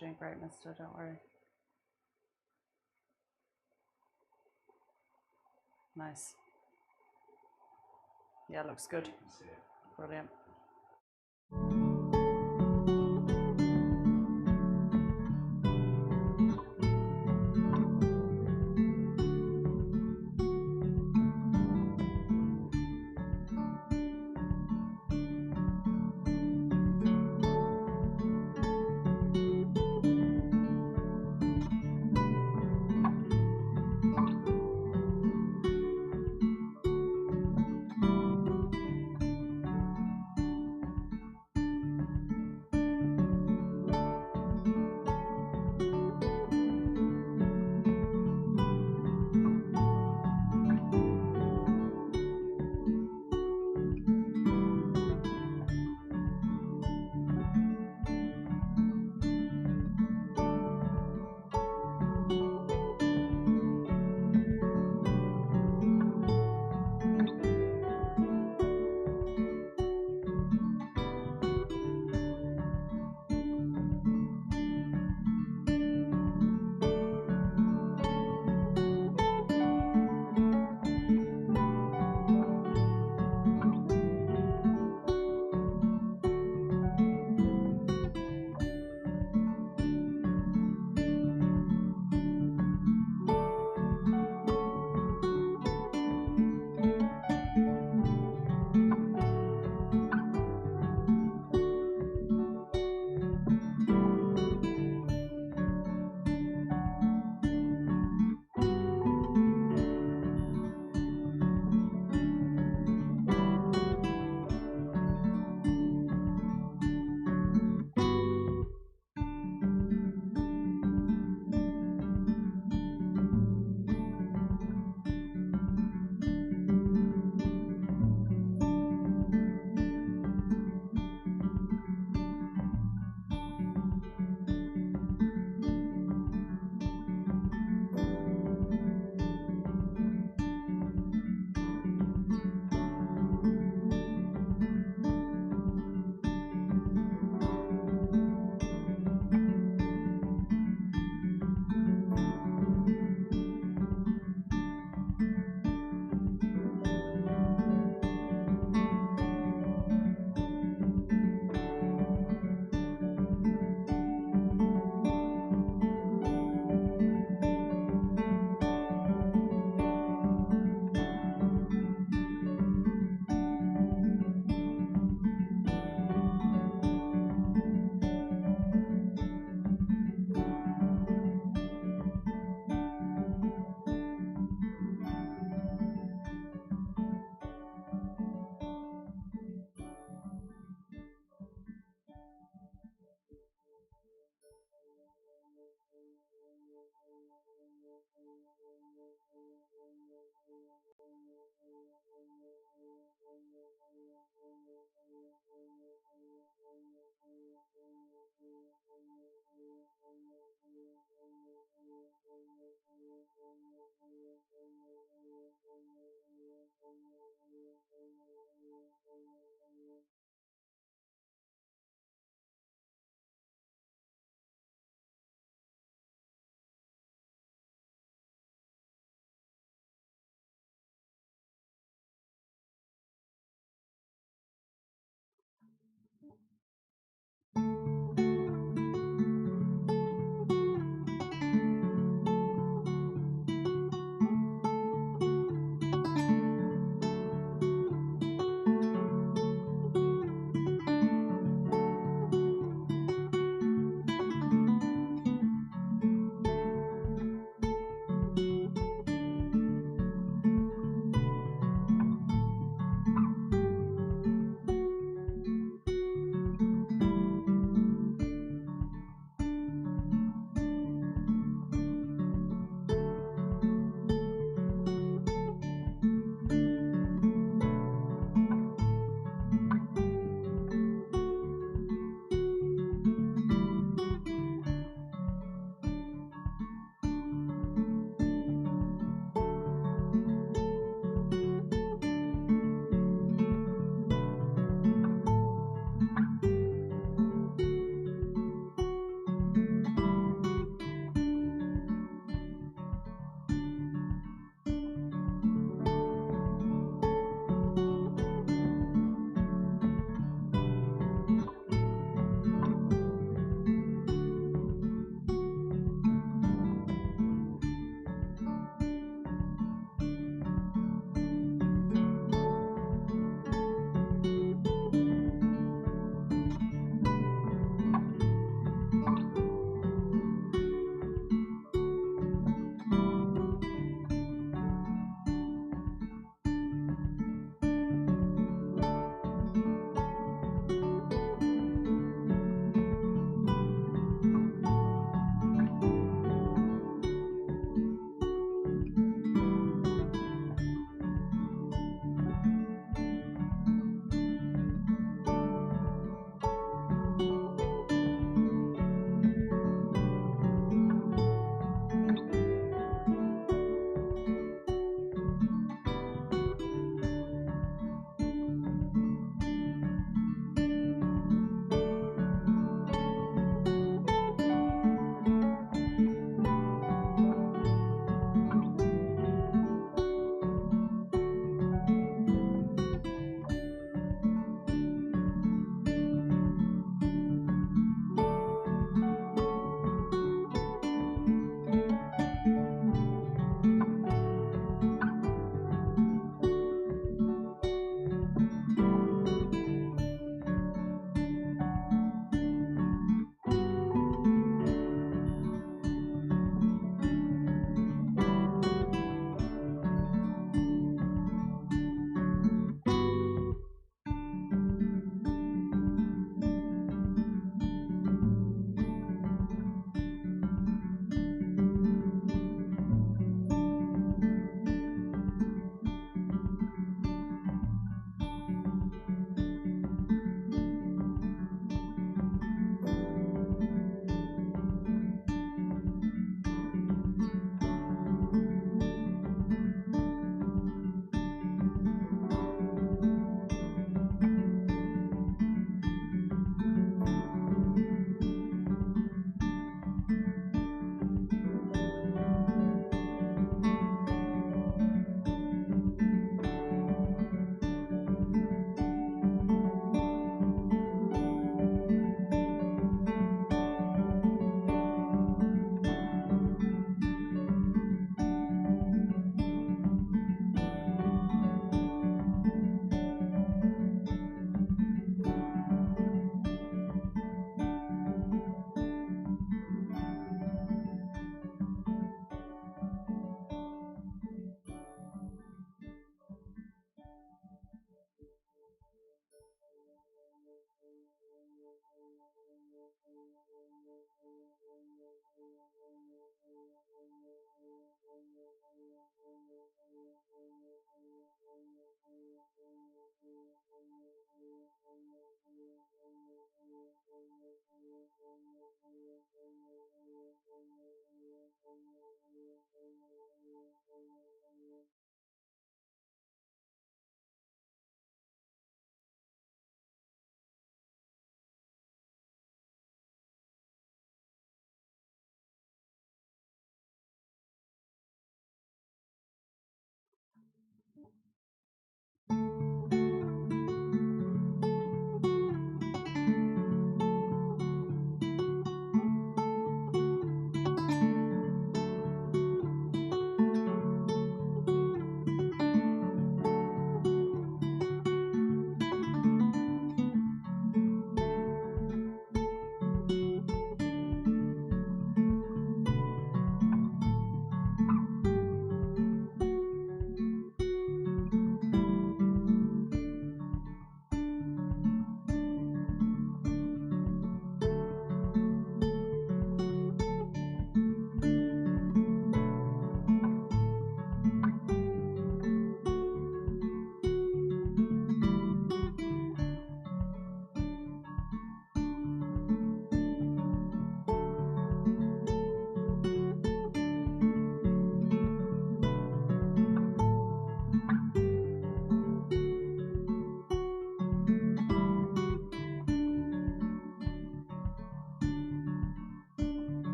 You're doing great, mister, don't worry. Nice. Yeah, looks good. Brilliant.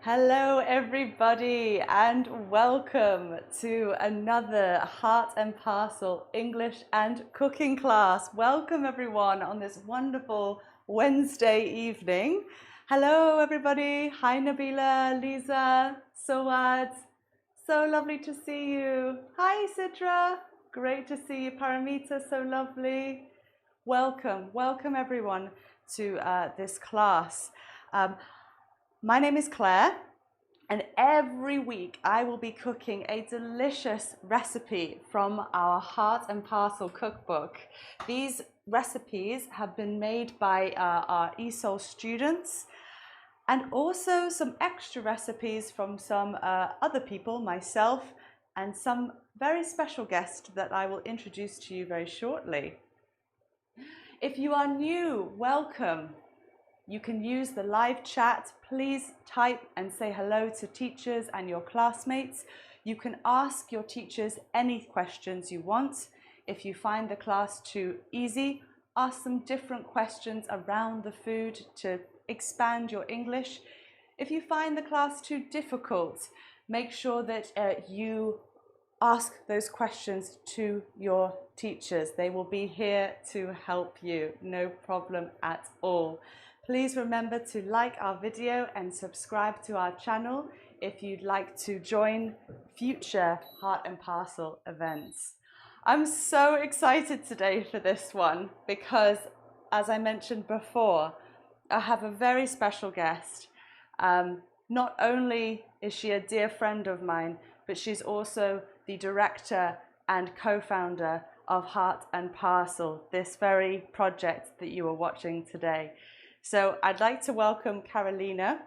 Hello everybody and welcome to another Heart and Parcel English and cooking class. Welcome everyone on this wonderful Wednesday evening. Hello everybody. Hi Nabila, Lisa, Sawad. So lovely to see you. Hi Sidra. Great to see you. Paramita, so lovely. Welcome everyone to this class. My name is Claire, and every week I will be cooking a delicious recipe from our Heart and Parcel cookbook. These recipes have been made by our ESOL students, and also some extra recipes from some other people, myself, and some very special guests that I will introduce to you very shortly. If you are new, welcome. You can use the live chat. Please type and say hello to teachers and your classmates. You can ask your teachers any questions you want. If you find the class too easy, ask them different questions around the food to expand your English. If you find the class too difficult, make sure that you ask those questions to your teachers. They will be here to help you, no problem at all. Please remember to like our video and subscribe to our channel if you'd like to join future Heart and Parcel events. I'm so excited today for this one because, as I mentioned before, I have a very special guest. Not only is she a dear friend of mine, but she's also the director and co-founder of Heart and Parcel, this very project that you are watching today. So I'd like to welcome Karolina,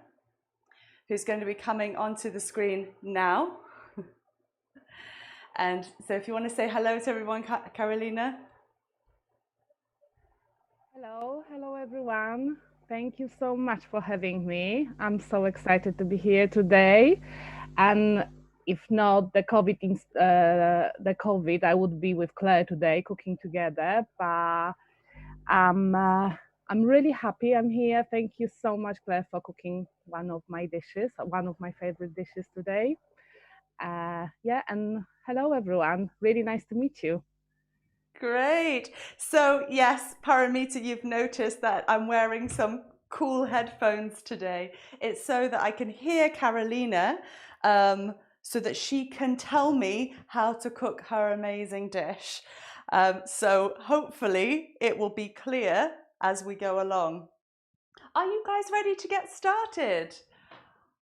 who's going to be coming onto the screen now. And so if you want to say hello to everyone, Karolina. Hello everyone. Thank you so much for having me. I'm so excited to be here today. And if not the COVID, I would be with Claire today cooking together. But I'm really happy I'm here. Thank you so much, Claire, for cooking one of my dishes, one of my favorite dishes today. Yeah, and hello everyone. Really nice to meet you. Great. So yes, Paramita, you've noticed that I'm wearing some cool headphones today. It's so that I can hear Karolina, so that she can tell me how to cook her amazing dish. So hopefully it will be clear as we go along. Are you guys ready to get started?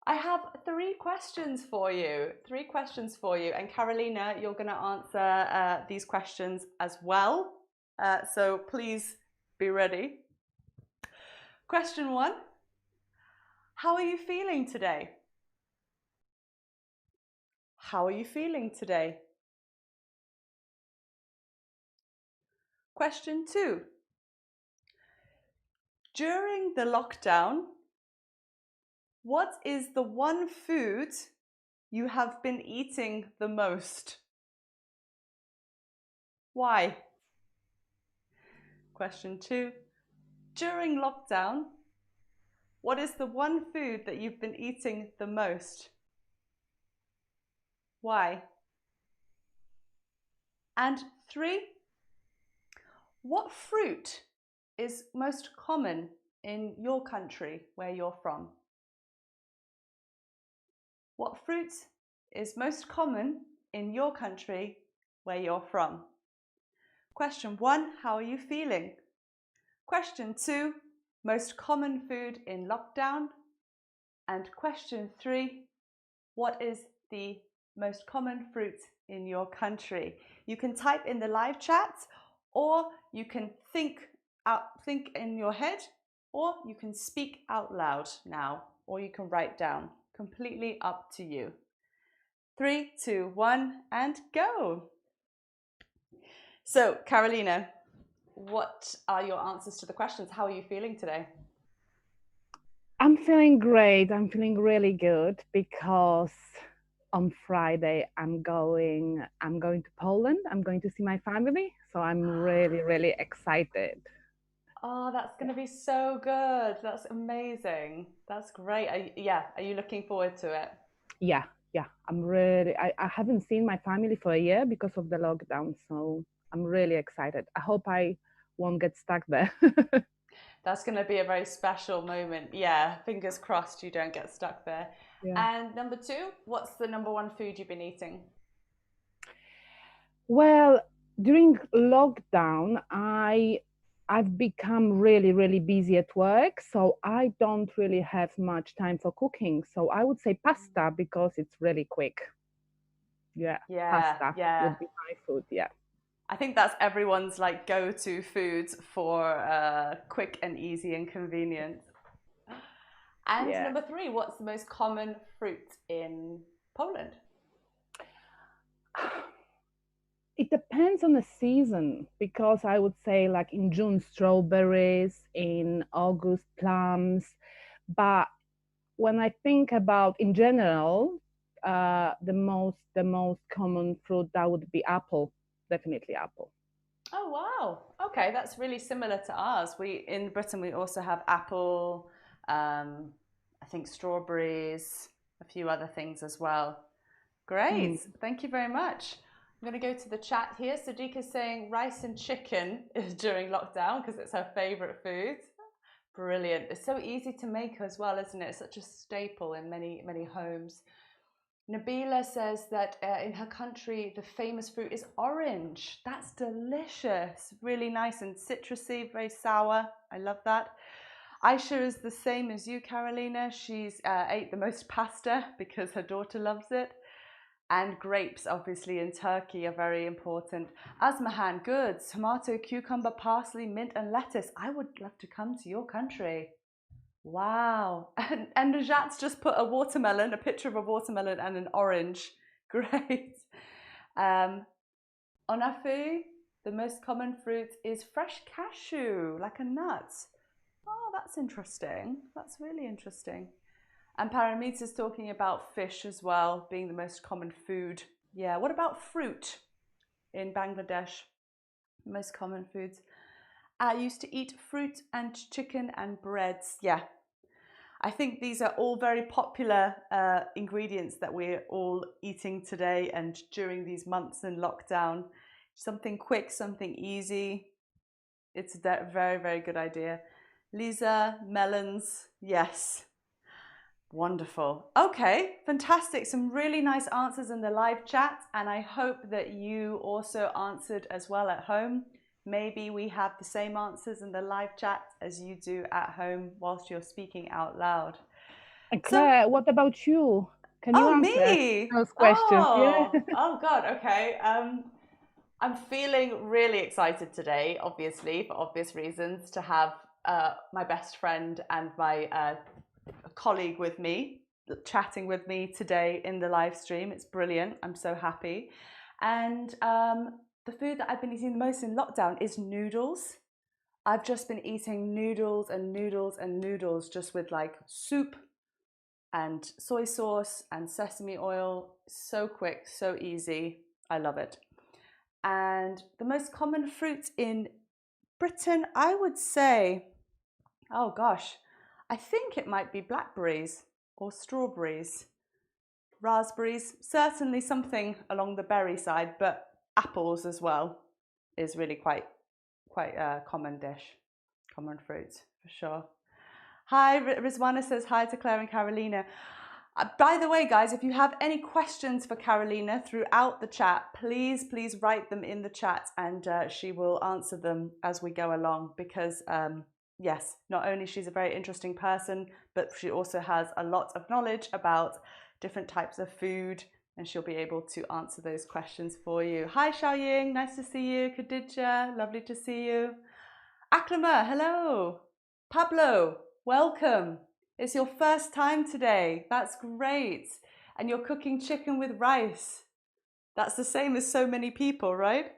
I have three questions for you. And Karolina, you're going to answer these questions as well. So please be ready. Question one. How are you feeling today? How are you feeling today? Question two. During the lockdown, what is the one food you have been eating the most? Why? Question 2. During lockdown, what is the one food that you've been eating the most? Why? And 3. What fruit is most common in your country where you're from? What fruit is most common in your country where you're from? Question 1, how are you feeling? Question 2, most common food in lockdown. And question 3, what is the most common fruit in your country? You can type in the live chat, or you can think in your head, or you can speak out loud now, or you can write down. Completely up to you. 3, 2, 1, and go. So, Karolina, what are your answers to the questions? How are you feeling today? I'm feeling great. I'm feeling really good because on Friday I'm going to Poland. I'm going to see my family, so I'm really excited. Oh, that's going to be so good. That's amazing. That's great. Are you looking forward to it? Yeah, I haven't seen my family for a year because of the lockdown, so I'm really excited. I hope I won't get stuck there. That's going to be a very special moment. Yeah, fingers crossed you don't get stuck there. Yeah. And number 2, what's the number 1 food you've been eating? Well, during lockdown, I've become really busy at work, so I don't really have much time for cooking. So I would say pasta because it's really quick. Yeah, Yeah, pasta yeah. would be my food. Yeah. I think that's everyone's like go-to foods for quick and easy and convenient. And Yeah. number 3, what's the most common fruit in Poland? It depends on the season because I would say like in June strawberries, in August plums, but when I think about in general, the most common fruit that would be apple, definitely apple. Oh wow. Okay, that's really similar to ours. We in Britain we also have apple, I think strawberries, a few other things as well. Mm. Great. Thank you very much. I'm going to go to the chat here. Sadiqa's saying rice and chicken is during lockdown because it's her favorite food. Brilliant. It's so easy to make as well, isn't it? It's such a staple in many homes. Nabila says that in her country, the famous fruit is orange. That's delicious. Really nice and citrusy, very sour. I love that. Aisha is the same as you, Karolina. She's ate the most pasta because her daughter loves it. And grapes, obviously, in Turkey are very important. Asmahan, good. Tomato, cucumber, parsley, mint, and lettuce. I would love to come to your country. Wow. And Najat's just put a watermelon, a picture of a watermelon and an orange. Great. Onafu, the most common fruit is fresh cashew, like a nut. Oh, that's interesting. That's really interesting. And Paramita's talking about fish as well, being the most common food. Yeah, what about fruit in Bangladesh? Most common foods. I used to eat fruit and chicken and breads. Yeah, I think these are all very popular ingredients that we're all eating today and during these months in lockdown. Something quick, something easy. It's a very good idea. Lisa, melons, yes. Wonderful. Okay, fantastic. Some really nice answers in the live chat, and I hope that you also answered as well at home. Maybe we have the same answers in the live chat as you do at home whilst you're speaking out loud. And So, Claire, what about you? Can you oh, answer me? those questions? Yeah. Oh God, okay. I'm feeling really excited today, obviously, for obvious reasons, to have my best friend and my colleague with me, chatting with me today in the live stream. It's brilliant. I'm so happy. And the food that I've been eating the most in lockdown is noodles. I've just been eating noodles and noodles and noodles just with like soup and soy sauce and sesame oil. So quick, so easy. I love it. And the most common fruit in Britain, I would say, oh gosh, I think it might be blackberries or strawberries, raspberries, certainly something along the berry side, but apples as well is really quite a common dish, common fruit for sure. Hi, Rizwana says hi to Claire and Karolina. By the way, guys, if you have any questions for Karolina throughout the chat, please write them in the chat, and she will answer them as we go along, because yes, not only she's a very interesting person, but she also has a lot of knowledge about different types of food, and she'll be able to answer those questions for you. Hi, Xiaoying, nice to see you. Khadija, lovely to see you. Aklama, hello. Pablo, welcome. It's your first time today. That's great. And you're cooking chicken with rice. That's the same as so many people, right?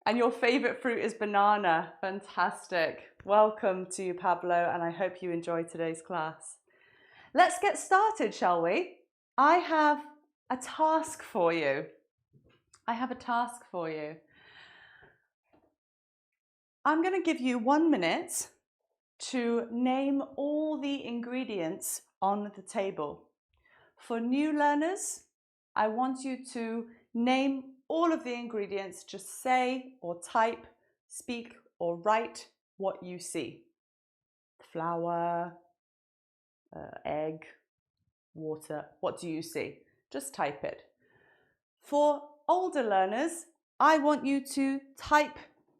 And your favorite fruit is banana. Fantastic. Welcome to you, Pablo, and I hope you enjoy today's class. Let's get started, shall we? I have a task for you. I'm going to give you 1 minute to name all the ingredients on the table. For new learners, I want you to name all of the ingredients. Just say or type, speak or write what you see. Flour, egg, water. What do you see? Just type it. For older learners, I want you to type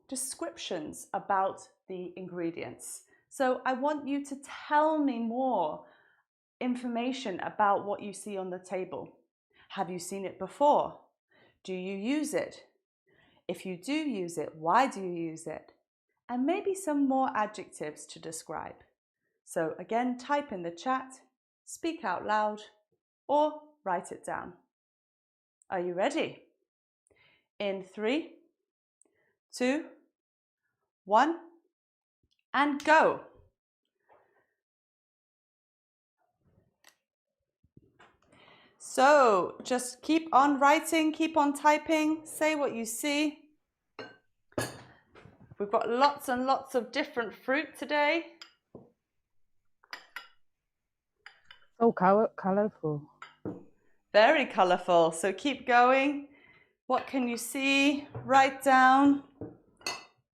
descriptions about the ingredients. So I want you to tell me more information about what you see on the table. Have you seen it before? Do you use it? If you do use it, why do you use it? And maybe some more adjectives to describe. So again, type in the chat, speak out loud, or write it down. Are you ready? In 3, 2, 1, and go. So just keep on writing, keep on typing, say what you see. We've got lots and lots of different fruit today. So colorful. Very colorful. So keep going. What can you see? Write down.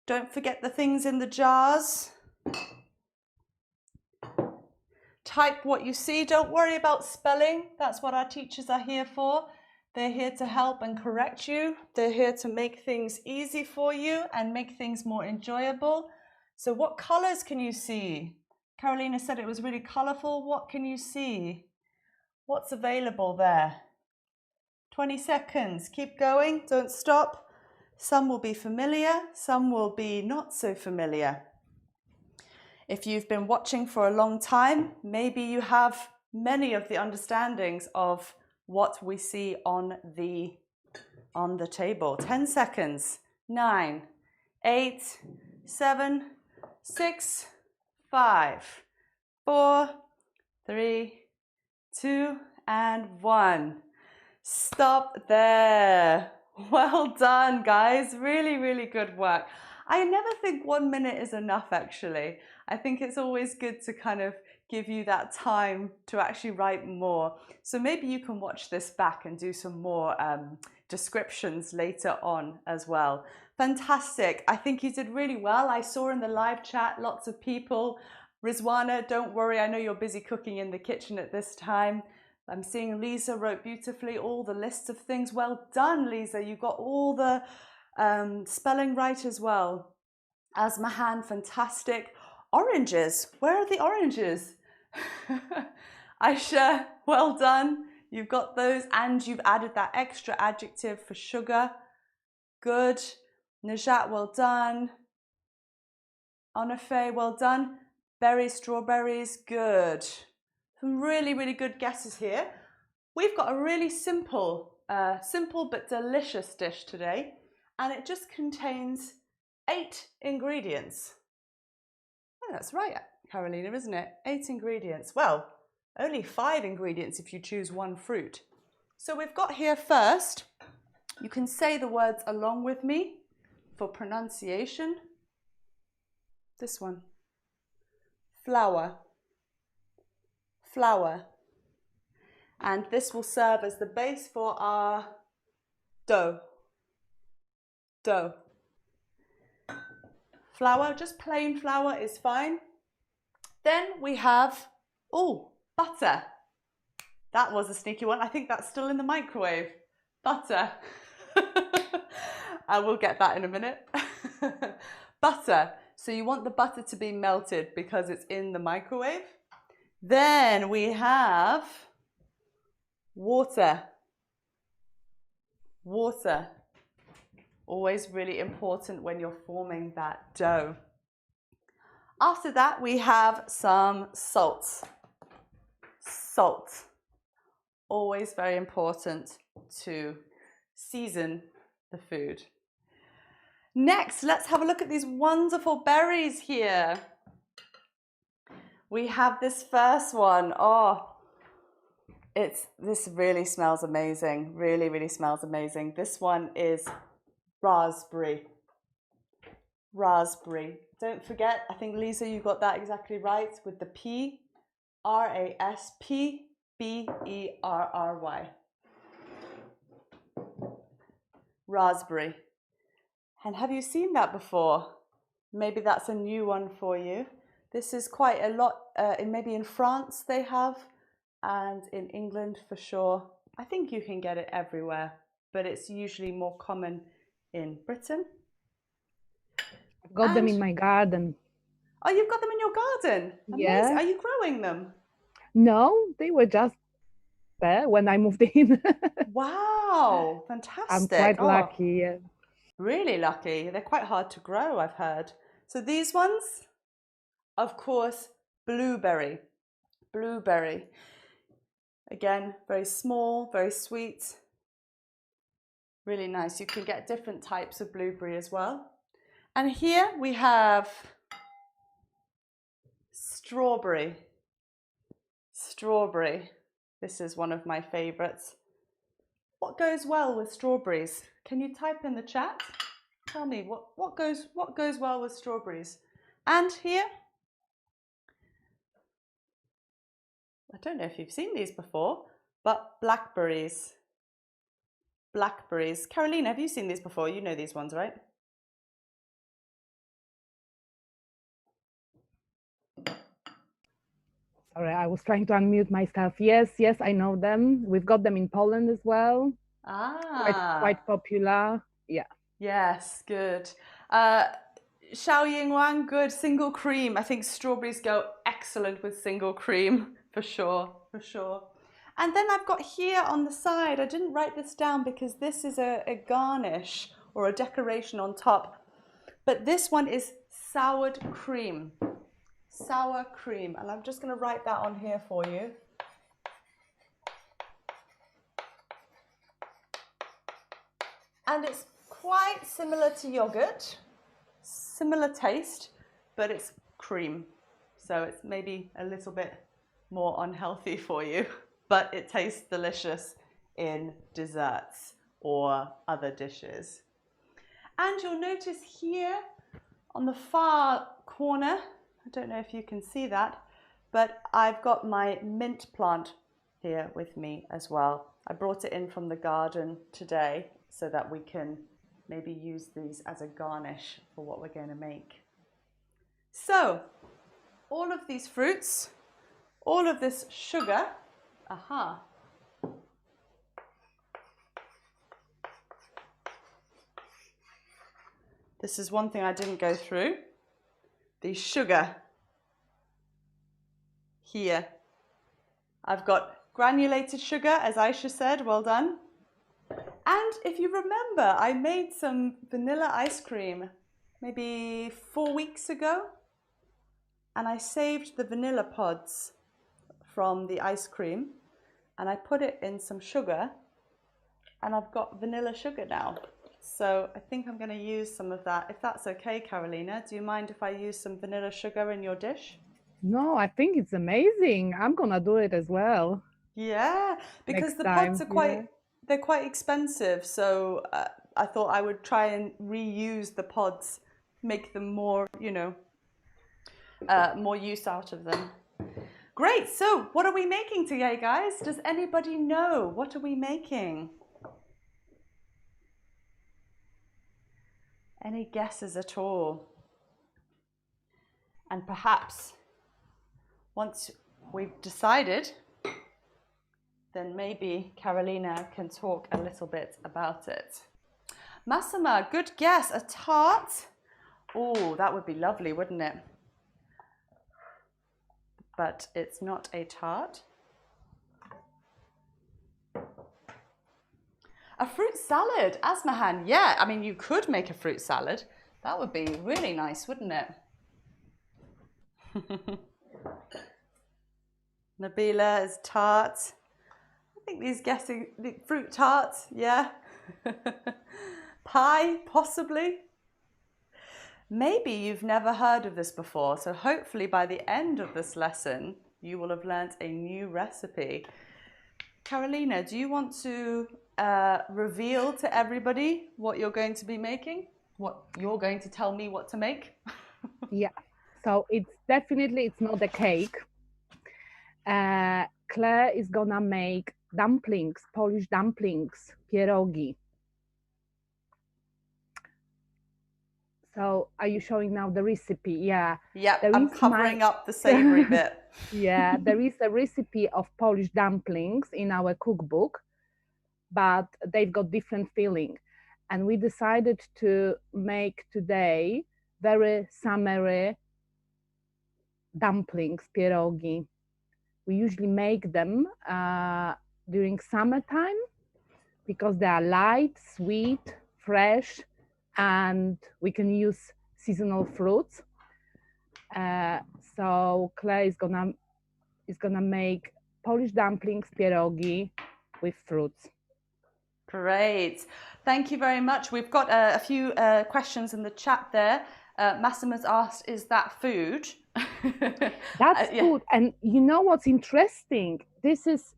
Don't forget the things in the jars. Type what you see. Don't worry about spelling. That's what our teachers are here for. They're here to help and correct you. They're here to make things easy for you and make things more enjoyable. So what colors can you see? Karolina said it was really colorful. What can you see? What's available there? 20 seconds. Keep going. Don't stop. Some will be familiar. Some will be not so familiar. If you've been watching for a long time, maybe you have many of the understandings of what we see on the table. 10 seconds. 9, 8, 7, 6, 5, 4, 3, 2, and 1. Stop there. Well done, guys. Really, really good work. I never think 1 minute is enough, actually. I think it's always good to kind of give you that time to actually write more. So maybe you can watch this back and do some more descriptions later on as well. Fantastic. I think you did really well. I saw in the live chat lots of people. Rizwana, don't worry. I know you're busy cooking in the kitchen at this time. I'm seeing Lisa wrote beautifully all the lists of things. Well done, Lisa. You got all the spelling right as well. Asmahan, fantastic. Oranges. Where are the oranges? Aisha, well done. You've got those, and you've added that extra adjective for sugar. Good. Najat, well done. Onafe, well done. Berries, strawberries, good. Some really, really good guesses here. We've got a really simple but delicious dish today, and it just contains 8 ingredients. that's right, Karolina, isn't it? 8 ingredients. Well, only 5 ingredients if you choose one fruit. So we've got here first, you can say the words along with me for pronunciation. This one. Flour. Flour. And this will serve as the base for our dough. Dough. Flour, just plain flour is fine. Then we have, butter. That was a sneaky one. I think that's still in the microwave. Butter. I will get that in a minute. Butter. So you want the butter to be melted because it's in the microwave. Then we have water. Water. Always really important when you're forming that dough. After that, we have some salt. Salt. Always very important to season the food. Next, let's have a look at these wonderful berries here. We have this first one. This really smells amazing. Really, really smells amazing. This one is raspberry. Raspberry. Don't forget, I think Lisa, you got that exactly right with the P. R-A-S-P-B-E-R-R-Y. Raspberry. And have you seen that before? Maybe that's a new one for you. This is quite a lot, maybe in France they have, and in England for sure. I think you can get it everywhere, but it's usually more common in Britain. I've got them in my garden. Oh, you've got them in your garden? Amazing. Yeah. Are you growing them? No, they were just there when I moved in. Wow, fantastic. I'm quite lucky. Yeah. Really lucky. They're quite hard to grow, I've heard. So these ones, of course, blueberry. Blueberry. Again, very small, very sweet. Really nice. You can get different types of blueberry as well. And here we have strawberry. Strawberry. This is one of my favorites. What goes well with strawberries? Can you type in the chat? Tell me what goes well with strawberries. And here, I don't know if you've seen these before, but blackberries. Blackberries. Karolina, have you seen these before? You know these ones, right? Sorry, I was trying to unmute myself. Yes, I know them. We've got them in Poland as well. Quite popular. Yeah. Yes, good. Xiao Ying Wang, good. Single cream. I think strawberries go excellent with single cream, for sure, for sure. And then I've got here on the side, I didn't write this down because this is a garnish or a decoration on top. But this one is soured cream. Sour cream. And I'm just going to write that on here for you. And it's quite similar to yogurt, similar taste, but it's cream. So it's maybe a little bit more unhealthy for you, but it tastes delicious in desserts or other dishes. And you'll notice here on the far corner, I don't know if you can see that, but I've got my mint plant here with me as well. I brought it in from the garden today so that we can maybe use these as a garnish for what we're going to make. So, all of these fruits, all of this sugar, This is one thing I didn't go through. The sugar here. I've got granulated sugar, as Aisha said, well done. And if you remember, I made some vanilla ice cream maybe 4 weeks ago. And I saved the vanilla pods from the ice cream and I put it in some sugar and I've got vanilla sugar now. So I think I'm going to use some of that. If that's okay, Karolina, do you mind if I use some vanilla sugar in your dish? No, I think it's amazing. I'm gonna do it as well Yeah, because next the pods time. are Yeah. they're quite expensive. So I thought I would try and reuse the pods, make them more, more use out of them. Great. So what are we making today, guys? Does anybody know? What are we making? Any guesses at all? And perhaps once we've decided, then maybe Karolina can talk a little bit about it. Massima, good guess. A tart? Oh, that would be lovely, wouldn't it? But it's not a tart. A fruit salad, Asmahan. Yeah, I mean, you could make a fruit salad. That would be really nice, wouldn't it? Nabila is tart. I think he's guessing the fruit tart, yeah. Pie, possibly. Maybe you've never heard of this before, so hopefully by the end of this lesson, you will have learnt a new recipe. Karolina, do you want to reveal to everybody what you're going to be making? What you're going to tell me what to make? Yeah. So it's not a cake. Claire is gonna make dumplings, Polish dumplings, pierogi. So are you showing now the recipe? Yeah. Yep, I'm covering up the savory bit. Yeah, there is a recipe of Polish dumplings in our cookbook, but they've got different filling. And we decided to make today very summery dumplings, pierogi. We usually make them during summertime because they are light, sweet, fresh, and we can use seasonal fruits. So Claire is gonna make Polish dumplings, pierogi with fruits. Great. Thank you very much. We've got a few questions in the chat there. Massima's asked, is that food? That's food. And you know what's interesting? This is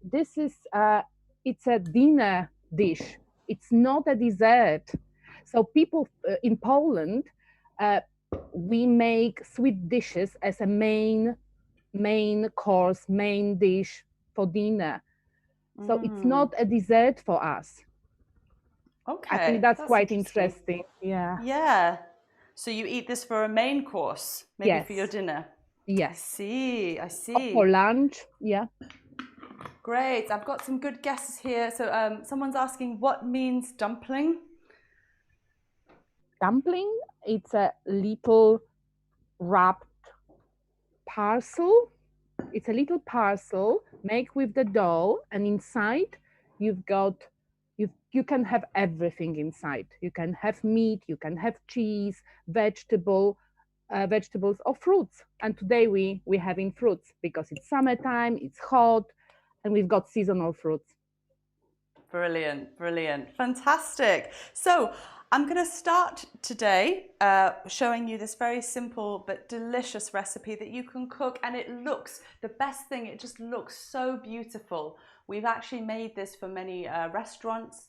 it's a dinner dish. It's not a dessert. So people in Poland, we make sweet dishes as a main course, main dish for dinner. So it's not a dessert for us. Okay. I think that's quite interesting. Yeah. Yeah. So you eat this for a main course, maybe Yes. for your dinner. Yes. I see. Or for lunch. Yeah. Great. I've got some good guesses here. So someone's asking, what means dumpling? Dumpling, it's a little wrapped parcel. It's a little parcel made with the dough, and inside you've got you can have everything inside. You can have meat, you can have cheese, vegetables or fruits. And today we having fruits because it's summertime, it's hot, and we've got seasonal fruits. Brilliant, brilliant, fantastic. So I'm going to start today showing you this very simple but delicious recipe that you can cook, and it looks, the best thing, it just looks so beautiful. We've actually made this for many restaurants,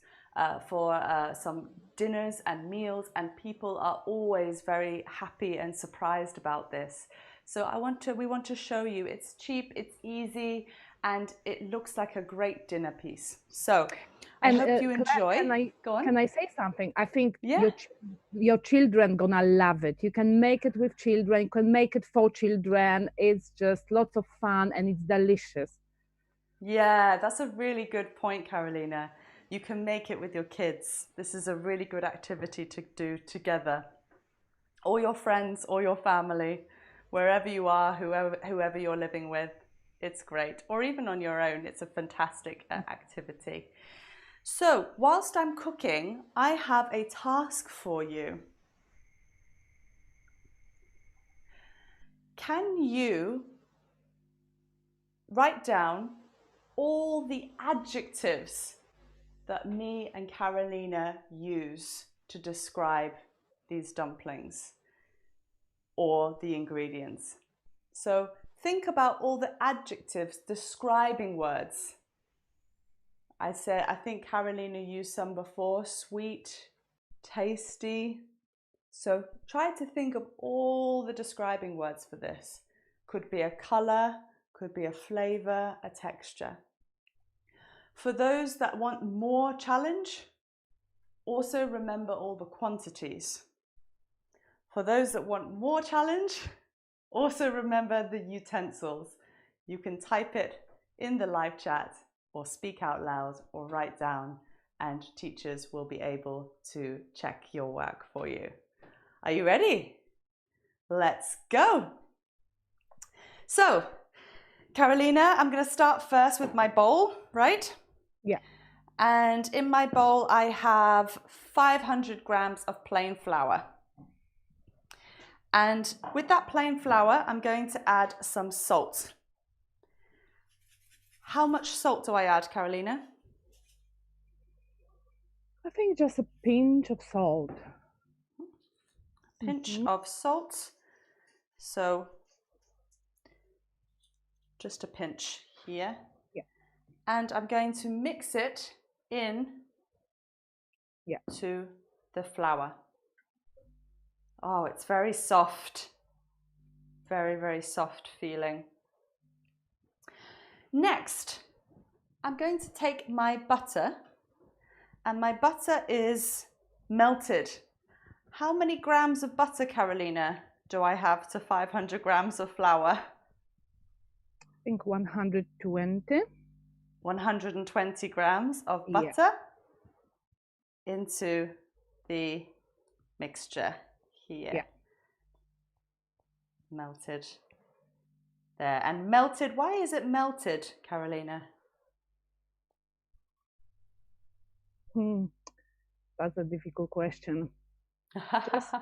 for some dinners and meals, and people are always very happy and surprised about this. So we want to show you it's cheap, it's easy, and it looks like a great dinner piece. So I hope you enjoy. Go on. Can I say something? I think your children gonna love it. You can make it with children, you can make it for children. It's just lots of fun and it's delicious. Yeah, that's a really good point, Karolina. You can make it with your kids. This is a really good activity to do together. Or your friends or your family, wherever you are, whoever you're living with. It's great. Or even on your own, it's a fantastic activity. So, whilst I'm cooking, I have a task for you. Can you write down all the adjectives that me and Karolina use to describe these dumplings or the ingredients. So think about all the adjectives describing words. I think Karolina used some before: sweet, tasty. So try to think of all the describing words for this. Could be a color, could be a flavor, a texture. For those that want more challenge, also remember all the quantities. For those that want more challenge, also remember the utensils. You can type it in the live chat or speak out loud or write down, and teachers will be able to check your work for you. Are you ready? Let's go. So, Karolina, I'm going to start first with my bowl, right? Yeah. And in my bowl, I have 500 grams of plain flour. And with that plain flour, I'm going to add some salt. How much salt do I add, Karolina? I think just a pinch of salt. Pinch of salt. So just a pinch here. Yeah. And I'm going to mix it in to the flour. Oh, it's very soft. Very, very soft feeling. Next, I'm going to take my butter, and my butter is melted. How many grams of butter, Karolina, do I have to 500 grams of flour? I think 120. 120 grams of butter into the mixture here. Yeah. Melted there. And melted, why is it melted, Karolina? That's a difficult question. Just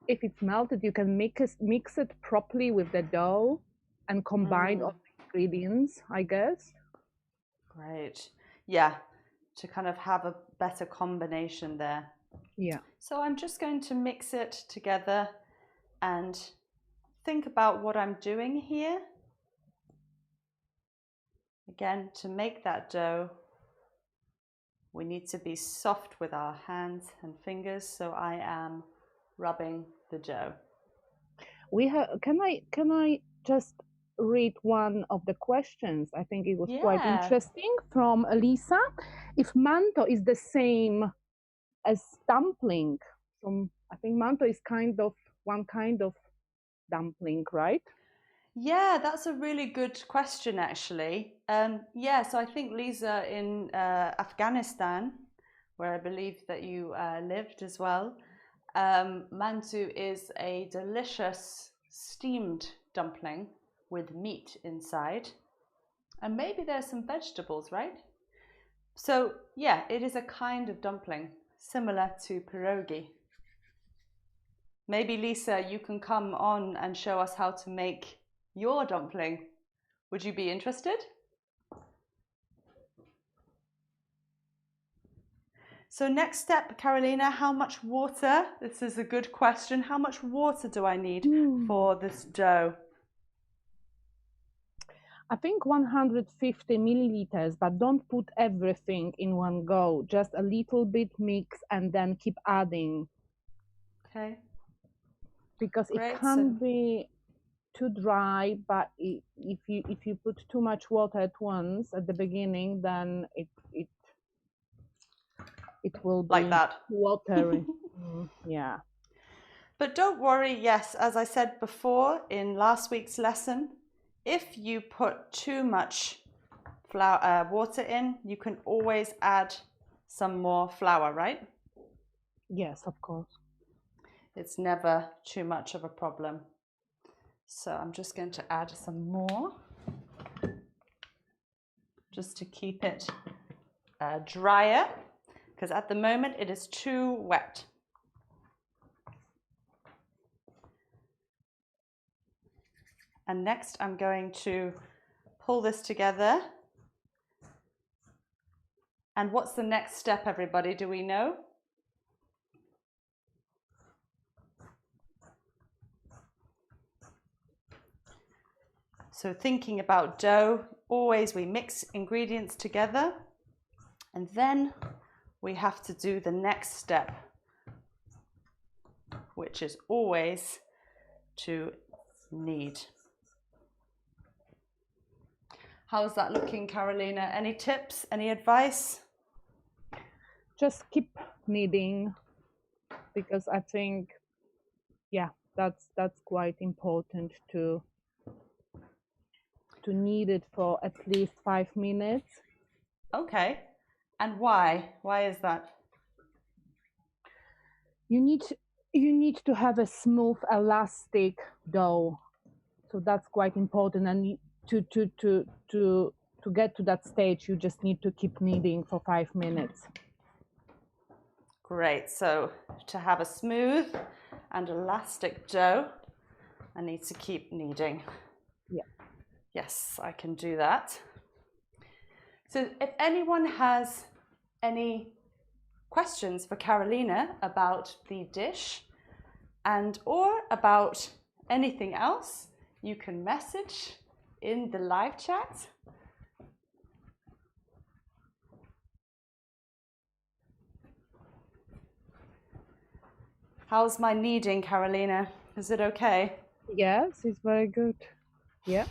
if it's melted, you can mix it properly with the dough and combine all the ingredients, I guess. Great. Yeah, to kind of have a better combination there. Yeah. So I'm just going to mix it together and think about what I'm doing here. Again, to make that dough, we need to be soft with our hands and fingers, so I am rubbing the dough. Can I just read one of the questions? I think it was quite interesting from Lisa. If manto is the same as dumpling, I think manto is one kind of dumpling, right? Yeah, that's a really good question, actually. So I think Lisa in Afghanistan, where I believe that you lived as well, mantu is a delicious steamed dumpling with meat inside, and maybe there's some vegetables, right? So yeah, it is a kind of dumpling similar to pierogi. Maybe Lisa, you can come on and show us how to make your dumpling. Would you be interested? So next step, Karolina, how much water? This is a good question. How much water do I need for this dough? I think 150 milliliters, but don't put everything in one go. Just a little bit mix and then keep adding. Okay. Because it can't be too dry, but if you put too much water at once at the beginning, then it will be like that. Watery. Yeah. But don't worry, yes, as I said before in last week's lesson, if you put too much water in, you can always add some more flour, right? Yes, of course. It's never too much of a problem. So I'm just going to add some more, just to keep it drier, because at the moment it is too wet. And next I'm going to pull this together. And what's the next step, everybody? Do we know? So thinking about dough, always we mix ingredients together and then we have to do the next step, which is always to knead. How's that looking, Karolina? Any tips, any advice? Just keep kneading, because I think, yeah, that's quite important to knead it for at least 5 minutes. Okay. And why? Why is that? You need to have a smooth, elastic dough, so that's quite important. And to get to that stage, you just need to keep kneading for 5 minutes. Great. So to have a smooth and elastic dough, I need to keep kneading. Yeah. Yes, I can do that. So if anyone has any questions for Karolina about the dish and or about anything else, you can message in the live chat. How's my kneading, Karolina? Is it okay? Yes, it's very good. Yeah.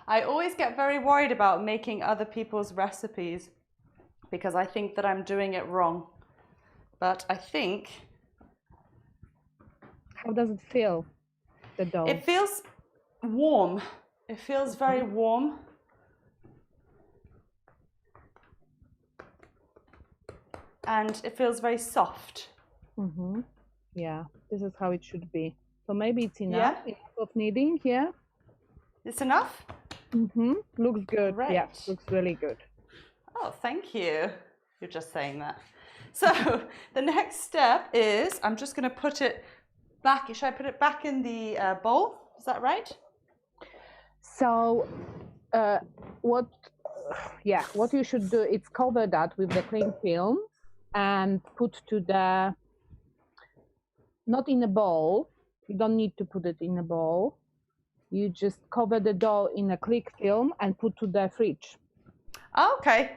I always get very worried about making other people's recipes because I think that I'm doing it wrong. But I think... How does it feel, the dough? It feels warm. It feels very warm. And it feels very soft. Mm-hmm. Yeah, this is how it should be. So maybe it's enough, enough of kneading here. It's enough? Mm-hmm. Looks good. Great. Yeah, looks really good. Oh, thank you. You're just saying that. So the next step is, I'm just going to put it back. Should I put it back in the bowl? Is that right? So what you should do is cover that with the cling film and put to the, not in a bowl. You don't need to put it in a bowl. You just cover the dough in a cling film and put to the fridge. Oh, okay.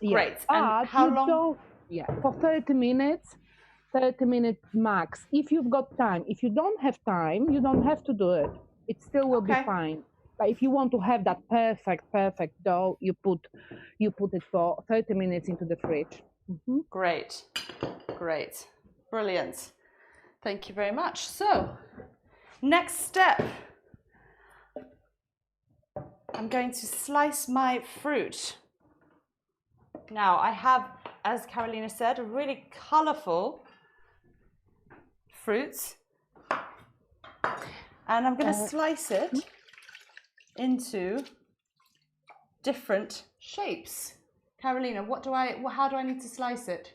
Yeah. Great. And how long? Yeah, for 30 minutes, 30 minutes max. If you've got time. If you don't have time, you don't have to do it. It still will be fine. But if you want to have that perfect dough, you put it for 30 minutes into the fridge. Mm-hmm. Great. Great. Brilliant. Thank you very much. So, next step. I'm going to slice my fruit. Now, I have, as Karolina said, a really colorful fruit. And I'm going to slice it into different shapes. Karolina, how do I need to slice it?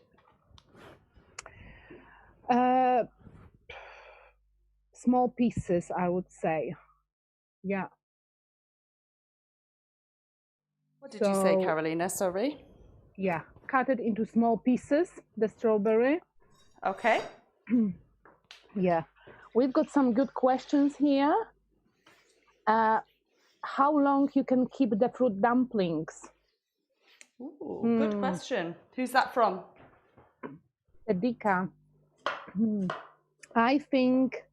Small pieces, I would say. Yeah. What did you say, Karolina? Sorry. Yeah, cut it into small pieces, the strawberry. Okay. Yeah. We've got some good questions here. How long you can keep the fruit dumplings? Ooh, good question. Who's that from? Edika. I think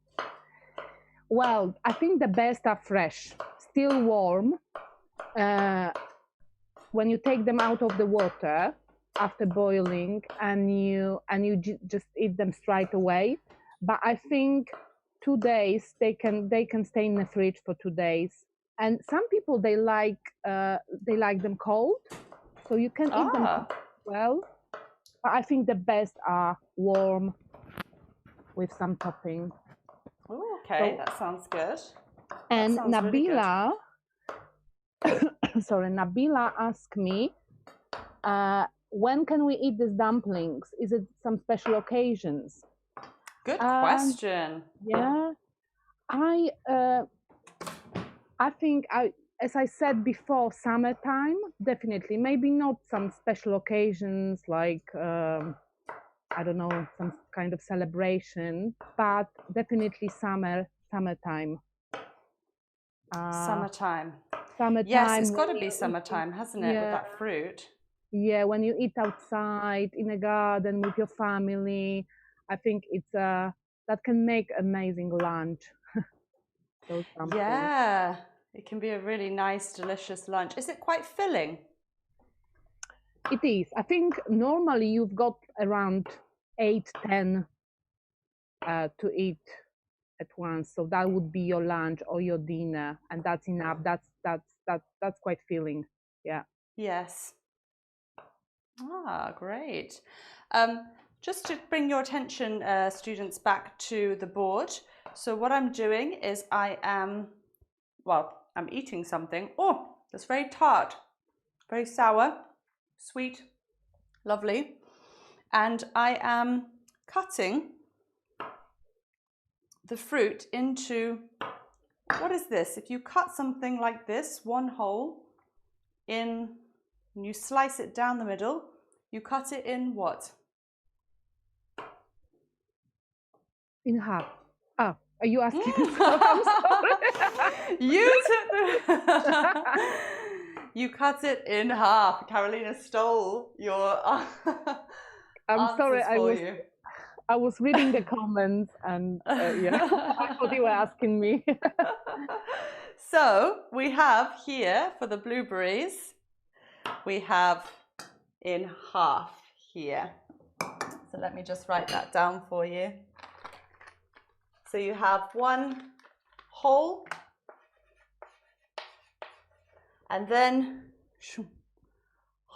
the best are fresh, still warm. When you take them out of the water after boiling and you just eat them straight away. But I think 2 days they can stay in the fridge for 2 days. And some people they like them cold, so you can eat them well. But I think the best are warm with some topping. Oh, okay, that sounds good. And sounds Nabila, really good. Nabila asked me, when can we eat these dumplings? Is it some special occasions? Good question. Yeah, I think as I said before, summertime, definitely. Maybe not some special occasions like I don't know, some kind of celebration, but definitely summertime. Summertime. Summertime. Yes, it's got to be summertime, hasn't it, with that fruit? Yeah, when you eat outside in a garden with your family, I think it's that can make amazing lunch. Those dumplings. Yeah, it can be a really nice, delicious lunch. Is it quite filling? It is. I think normally you've got around 8, 10 to eat at once, so that would be your lunch or your dinner, and that's enough. That's quite filling. Yeah. Yes. Ah, great. Just to bring your attention, students, back to the board. So what I'm doing is I'm eating something. Oh, that's very tart, very sour, sweet, lovely. And I am cutting the fruit into, what is this? If you cut something like this, one hole in, and you slice it down the middle, you cut it in what? In half. Oh, are you asking? I'm sorry. You took the... You cut it in half. Karolina stole your I'm sorry. you. I was reading the comments and yeah, I thought you were asking me. So we have here for the blueberries, we have in half here. So let me just write that down for you. So you have one whole, and then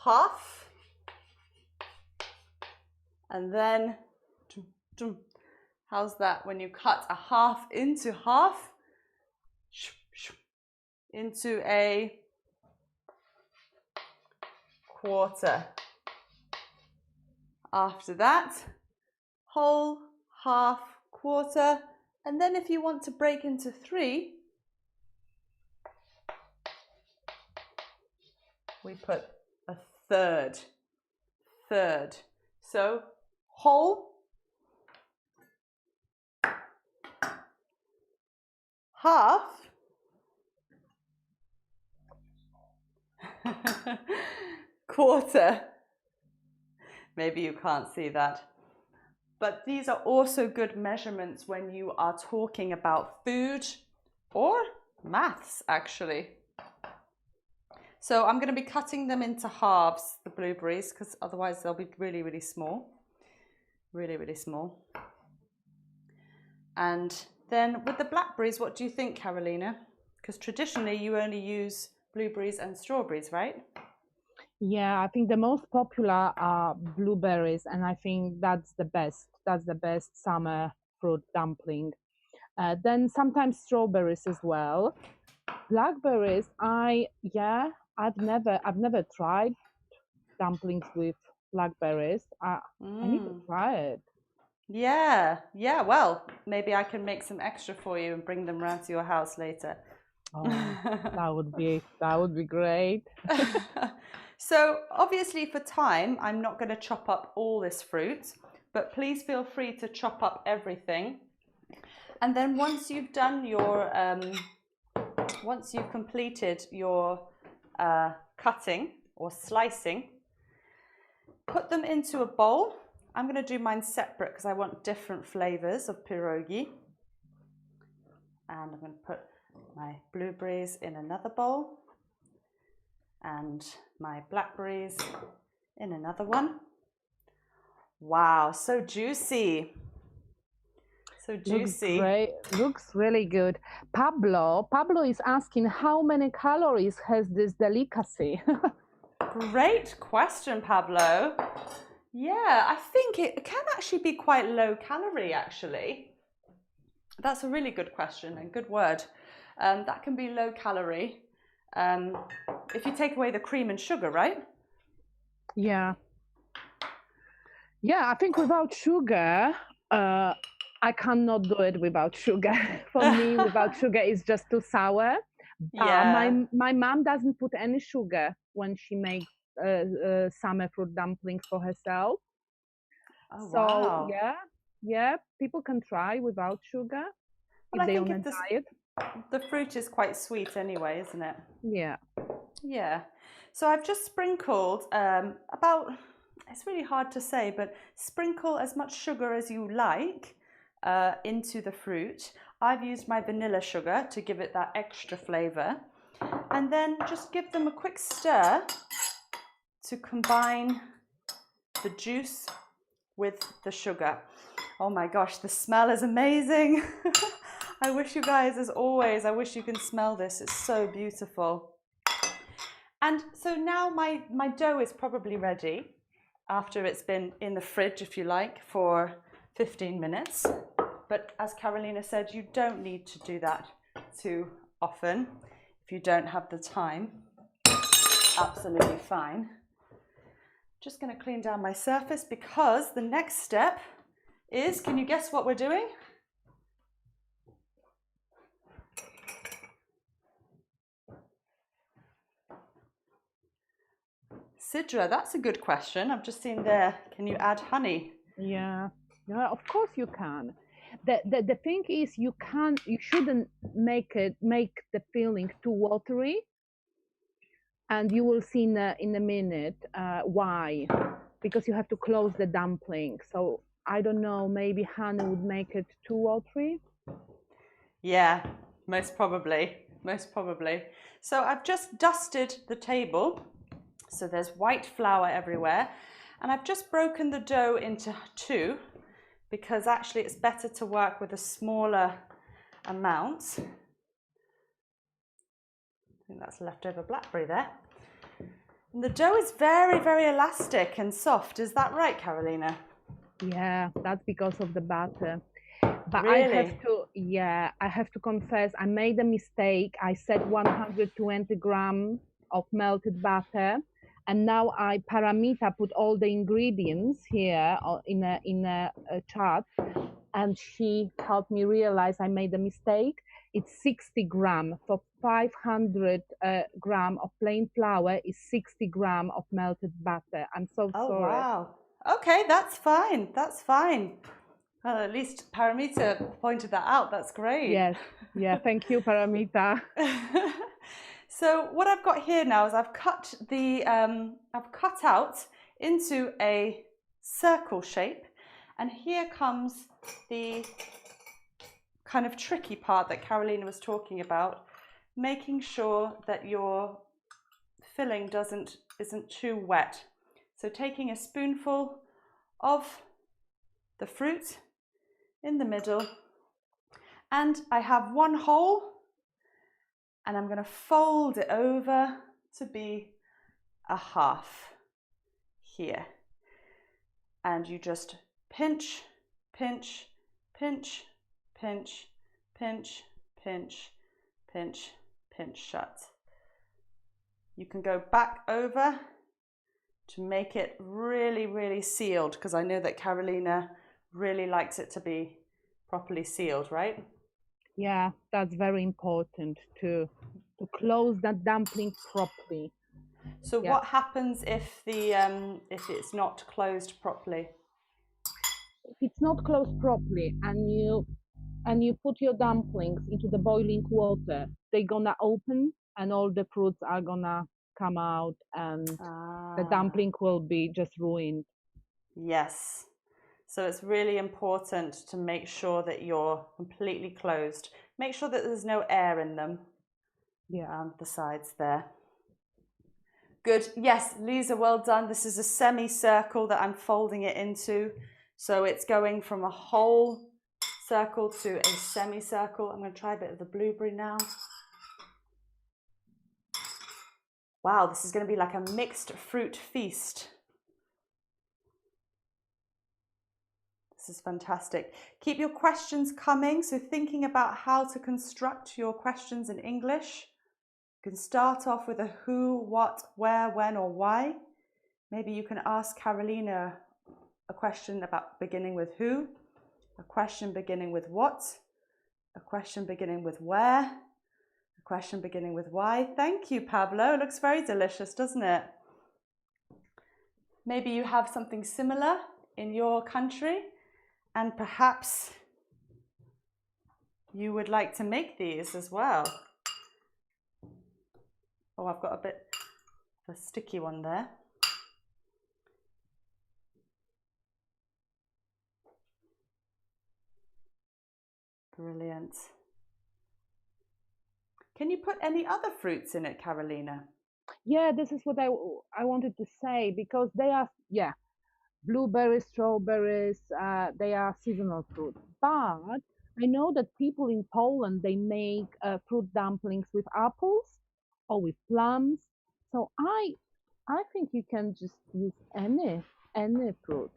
half, and then how's that when you cut a half into half into a quarter. After that, whole, half, quarter, and then if you want to break into 3, we put a third. So whole, half, quarter. Maybe you can't see that. But these are also good measurements when you are talking about food or maths, actually. So I'm going to be cutting them into halves, the blueberries, because otherwise they'll be really, really small. Really, really small. And then with the blackberries, what do you think, Karolina? Because traditionally you only use blueberries and strawberries, right? Yeah, I think the most popular are blueberries, and I think that's the best. That's the best summer fruit dumpling. Then sometimes strawberries as well. Blackberries, I've never tried dumplings with blackberries. I need to try it. Yeah. Well, maybe I can make some extra for you and bring them around to your house later. Oh, that would be great. So obviously for time, I'm not going to chop up all this fruit, but please feel free to chop up everything. And then once you've done your, once you've completed your cutting or slicing, put them into a bowl. I'm going to do mine separate because I want different flavors of pierogi. And I'm going to put my blueberries in another bowl and my blackberries in another one. Wow, so juicy. So juicy. Looks great. Looks really good. Pablo is asking how many calories has this delicacy? Great question, Pablo. Yeah, I think it can actually be quite low calorie, actually. That's a really good question and good word. That can be low calorie. If you take away the cream and sugar, right? Yeah. Yeah, I think without sugar, I cannot do it without sugar. For me, without sugar is just too sour. Yeah. My mom doesn't put any sugar when she makes summer fruit dumplings for herself. Oh, So wow. yeah, people can try without sugar Well, if they on a diet. the fruit is quite sweet anyway, isn't it? Yeah. Yeah. So I've just sprinkled about, it's really hard to say, but sprinkle as much sugar as you like into the fruit. I've used my vanilla sugar to give it that extra flavor. And then just give them a quick stir to combine the juice with the sugar. Oh my gosh, the smell is amazing. I wish you guys, as always, I wish you can smell this. It's so beautiful. And so now my dough is probably ready after it's been in the fridge, if you like, for 15 minutes. But as Karolina said, you don't need to do that too often if you don't have the time. Absolutely fine. Just going to clean down my surface because the next step is, can you guess what we're doing? Sidra, that's a good question. I've just seen there, can you add honey? Yeah, of course you can. The thing is, you shouldn't make the filling too watery, and you will see in a minute why, because you have to close the dumpling. So I don't know, maybe honey would make it too watery. Yeah, most probably, most probably. So I've just dusted the table. So there's white flour everywhere. And I've just broken the dough into two because actually it's better to work with a smaller amount. I think that's leftover blackberry there. And the dough is very, very elastic and soft. Is that right, Karolina? Yeah, that's because of the butter. But Really? I have to confess, I made a mistake. I said 120 grams of melted butter, and now I paramita put all the ingredients here in a chart, and she helped me realize I made a mistake. It's 60 grams. For 500 grams of plain flour is 60 grams of melted butter. I'm so Oh, sorry. wow. Okay, that's fine. That's fine. Well, at least Paramita pointed that out. That's great. Yes. Yeah. Thank you, Paramita. So what I've got here now is I've cut out into a circle shape, and here comes the kind of tricky part that Karolina was talking about, making sure that your filling isn't too wet. So taking a spoonful of the fruit in the middle, and I have one hole, and I'm going to fold it over to be a half here. And you just pinch, pinch, pinch, pinch, pinch, pinch, pinch, pinch shut. You can go back over to make it really, really sealed, because I know that Karolina really likes it to be properly sealed, right? Yeah, that's very important to close that dumpling properly. So Yeah. what happens if it's not closed properly? If it's not closed properly and you put your dumplings into the boiling water, they're gonna open and all the fruits are gonna come out, and the dumpling will be just ruined. Yes. So it's really important to make sure that you're completely closed. Make sure that there's no air in them. Yeah. The sides there. Good. Yes, Lisa, well done. This is a semicircle that I'm folding it into. So it's going from a whole circle to a semicircle. I'm going to try a bit of the blueberry now. Wow, this is going to be like a mixed fruit feast. This is fantastic. Keep your questions coming. So thinking about how to construct your questions in English. You can start off with a who, what, where, when, or why. Maybe you can ask Karolina a question about beginning with who, a question beginning with what, a question beginning with where, a question beginning with why. Thank you, Pablo. It looks very delicious, doesn't it? Maybe you have something similar in your country, and perhaps you would like to make these as well. Oh, I've got a bit of a sticky one there. Brilliant. Can you put any other fruits in it, Karolina? Yeah, this is what I wanted to say, because they are, yeah, blueberries, strawberries, they are seasonal fruit. But I know that people in Poland, they make fruit dumplings with apples or with plums. So I think you can just use any fruit.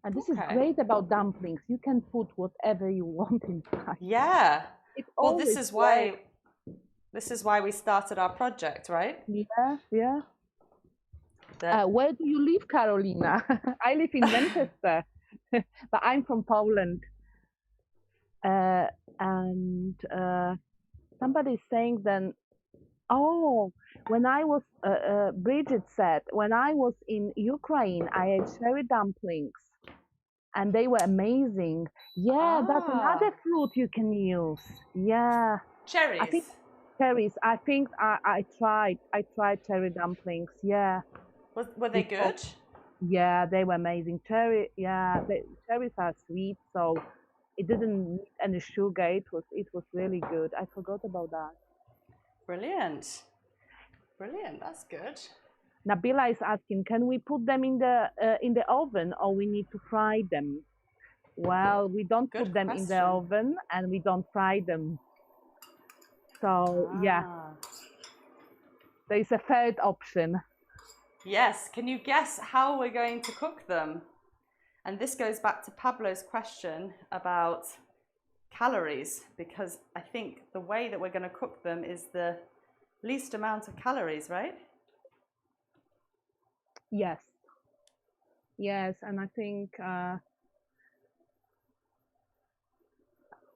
And this is Okay. great about dumplings. You can put whatever you want inside. Yeah. It Well, always works. this is why we started our project, right? Yeah, yeah. That Where do you live, Carolina? I live in Manchester, but I'm from Poland. Uh, and somebody is saying then, oh, when I was, Bridget said, when I was in Ukraine, I ate cherry dumplings and they were amazing. Yeah, that's another fruit you can use. Yeah, I think cherries. cherries. I think I tried cherry dumplings. Yeah, Were they before. good? Yeah, they were amazing. Cherries are sweet, so it didn't need any sugar. It was really good. I forgot about that. Brilliant. Brilliant. That's good. Nabila is asking, can we put them in the oven or we need to fry them? Well, we don't Good put them in the question. oven and we don't fry them. So yeah, Ah. there is a third option. Yes. Can you guess how we're going to cook them? And this goes back to Pablo's question about calories, because I think the way that we're going to cook them is the least amount of calories, right? Yes, yes, and I think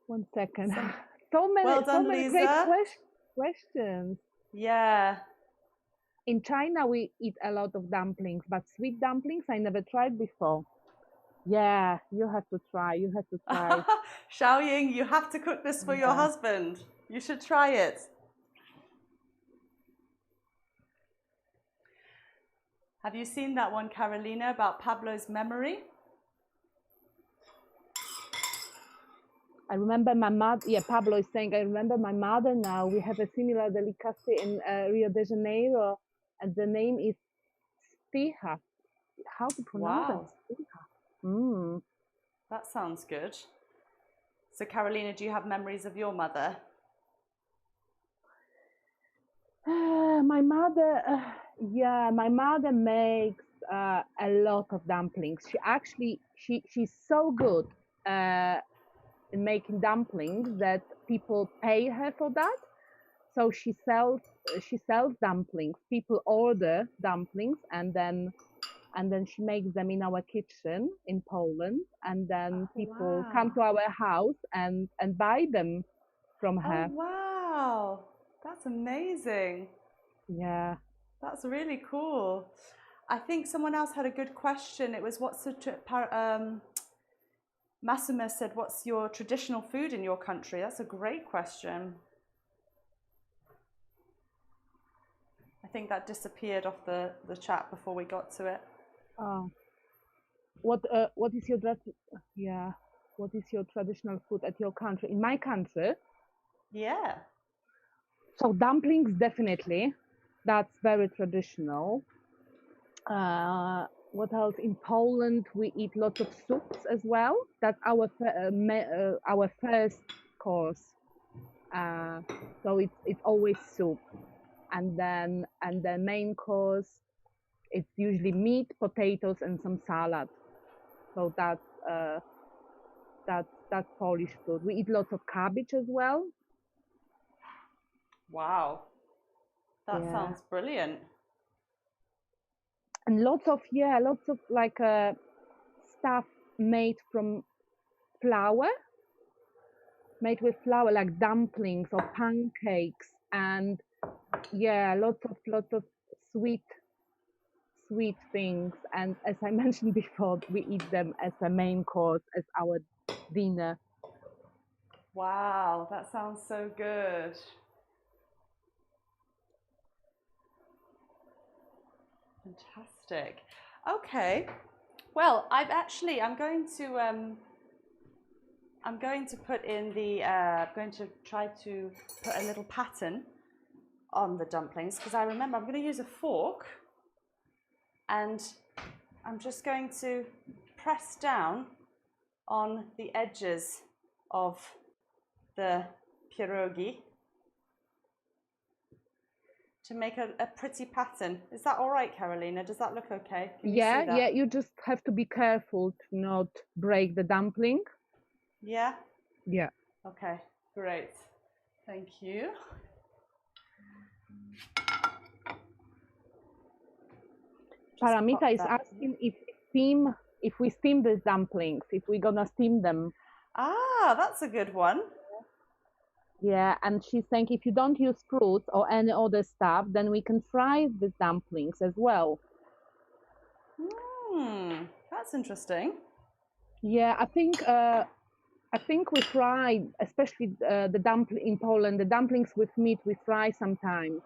one second. Well So done, many great Lisa. questions. Yeah. In China, we eat a lot of dumplings, but sweet dumplings I never tried before. Yeah, you have to try. You have to try. Xiaoying, you have to cook this for your Yeah. husband. You should try it. Have you seen that one, Karolina, about Pablo's memory? I remember my mother. Yeah, Pablo is saying, I remember my mother now. We have a similar delicacy in Rio de Janeiro, and the name is Stiha. How to pronounce that? Wow, Stiha. Mm. that sounds good. So, Karolina, do you have memories of your mother? My mother, yeah, my mother makes a lot of dumplings. She's so good in making dumplings that people pay her for that. So she sells dumplings. People order dumplings, and then she makes them in our kitchen in Poland, and then Oh, people wow. come to our house and buy them from Oh, her. wow. That's amazing. Yeah. That's really cool. I think someone else had a good question. It was Massima said, what's your traditional food in your country? That's a great question. I think that disappeared off the chat before we got to it. Oh, what is your yeah? What is your traditional food at your country? In my country, Yeah. so dumplings definitely. That's very traditional. What else? In Poland, we eat lots of soups as well. That's our first course. So it's always soup, and the main course, it's usually meat, potatoes, and some salad. So that's Polish food. We eat lots of cabbage as well. Wow. That Yeah, sounds brilliant. and lots of like stuff made from flour, made with flour, like dumplings or pancakes, and yeah, lots of sweet sweet things. And as I mentioned before, we eat them as a main course, as our dinner. Wow, that sounds so good. Fantastic. Okay. Well, I'm going to put in the I'm going to try to put a little pattern on the dumplings because I remember I'm going to use a fork and I'm just going to press down on the edges of the pierogi to make a pretty pattern. Is that all right, Karolina? Does that look okay? Can you see that? Yeah, you just have to be careful to not break the dumpling. Yeah? Yeah. Okay, great. Thank you. Paramita is asking if we steam the dumplings, if we're gonna steam them. Ah, that's a good one. Yeah, and she's saying if you don't use fruits or any other stuff, then we can fry the dumplings as well. That's interesting. Yeah, I think we fry, especially the dumpling in Poland, the dumplings with meat we fry sometimes.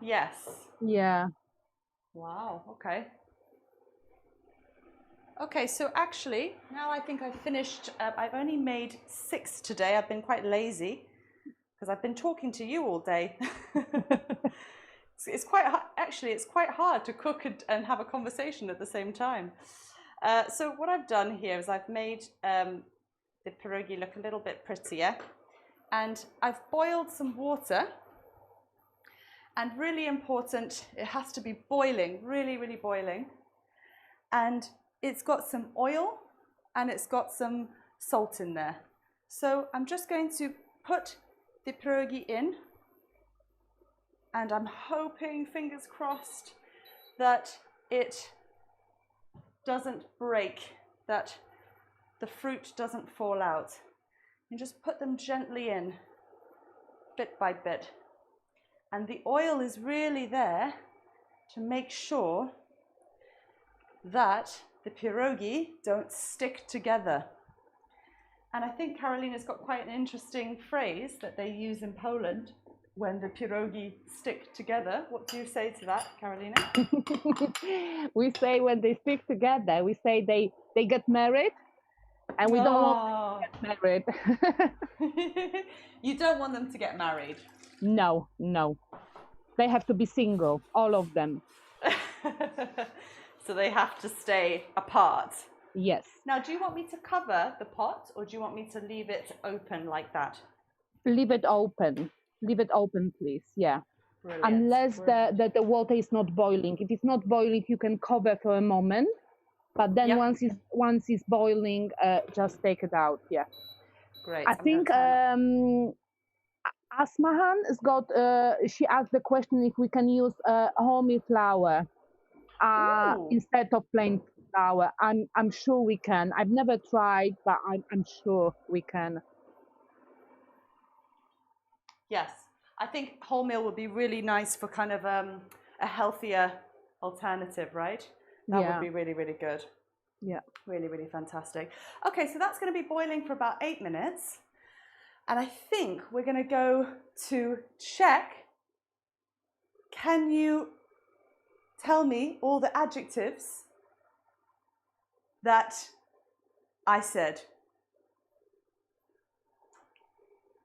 Yes. Yeah. Wow, okay. Okay, so actually, now I think I've finished. I've only made 6 today. I've been quite lazy because I've been talking to you all day. It's quite hard to cook and have a conversation at the same time. So what I've done here is I've made the pierogi look a little bit prettier, and I've boiled some water. And really important, it has to be boiling, really, really boiling. And it's got some oil and it's got some salt in there. So I'm just going to put the pierogi in, and I'm hoping, fingers crossed, that it doesn't break, that the fruit doesn't fall out. And just put them gently in, bit by bit. And the oil is really there to make sure that the pierogi don't stick together. And I think Karolina's got quite an interesting phrase that they use in Poland when the pierogi stick together. What do you say to that, Karolina? We say when they stick together, we say they get married, and we don't want them to get married. You don't want them to get married? No. They have to be single, all of them. So they have to stay apart? Yes. Now, do you want me to cover the pot or do you want me to leave it open like that? Leave it open. Leave it open, please. Yeah. Brilliant. Unless the water is not boiling. If it's not boiling, you can cover for a moment. But then once it's boiling, just take it out. Yeah. Great. I think Asmahan has got. She asked the question if we can use wholemeal flour instead of plain flour. I'm sure we can. I've never tried, but I'm sure we can. Yes, I think wholemeal would be really nice for kind of a healthier alternative, right? That would be really, really good. Yeah. Really, really fantastic. Okay, so that's going to be boiling for about 8 minutes. And I think we're going to go to check. Can you tell me all the adjectives that I said?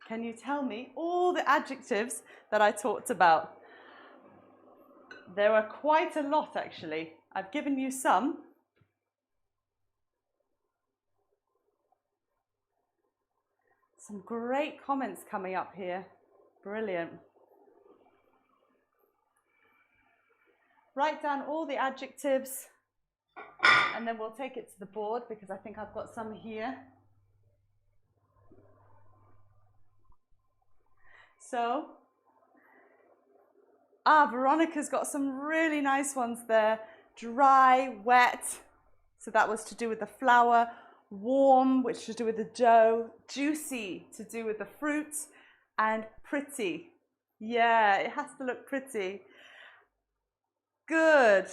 Can you tell me all the adjectives that I talked about? There are quite a lot, actually. I've given you some. Some great comments coming up here. Brilliant. Write down all the adjectives and then we'll take it to the board because I think I've got some here. So, Veronica's got some really nice ones there. Dry, wet, so that was to do with the flour. Warm, which to do with the dough. Juicy, to do with the fruit. And pretty. Yeah, it has to look pretty. Good.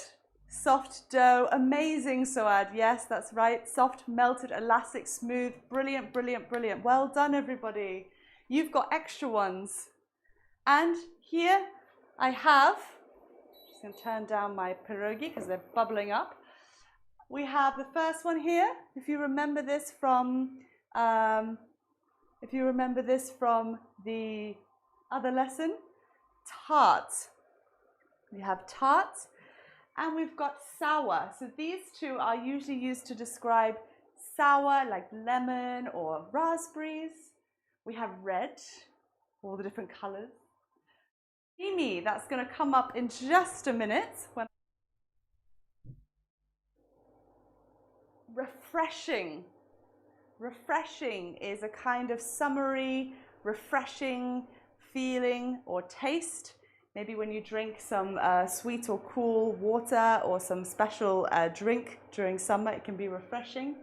Soft dough, amazing, Suad. Yes, that's right. Soft, melted, elastic, smooth. Brilliant, brilliant, brilliant. Well done, everybody. You've got extra ones. And here I have, just going to turn down my pierogi because they're bubbling up. We have the first one here. If you remember this from, the other lesson, tart. We have tart. And we've got sour. So these two are usually used to describe sour, like lemon or raspberries. We have red, all the different colors. Creamy, that's going to come up in just a minute. Refreshing. Refreshing is a kind of summery, refreshing feeling or taste. Maybe when you drink some sweet or cool water or some special drink during summer, it can be refreshing.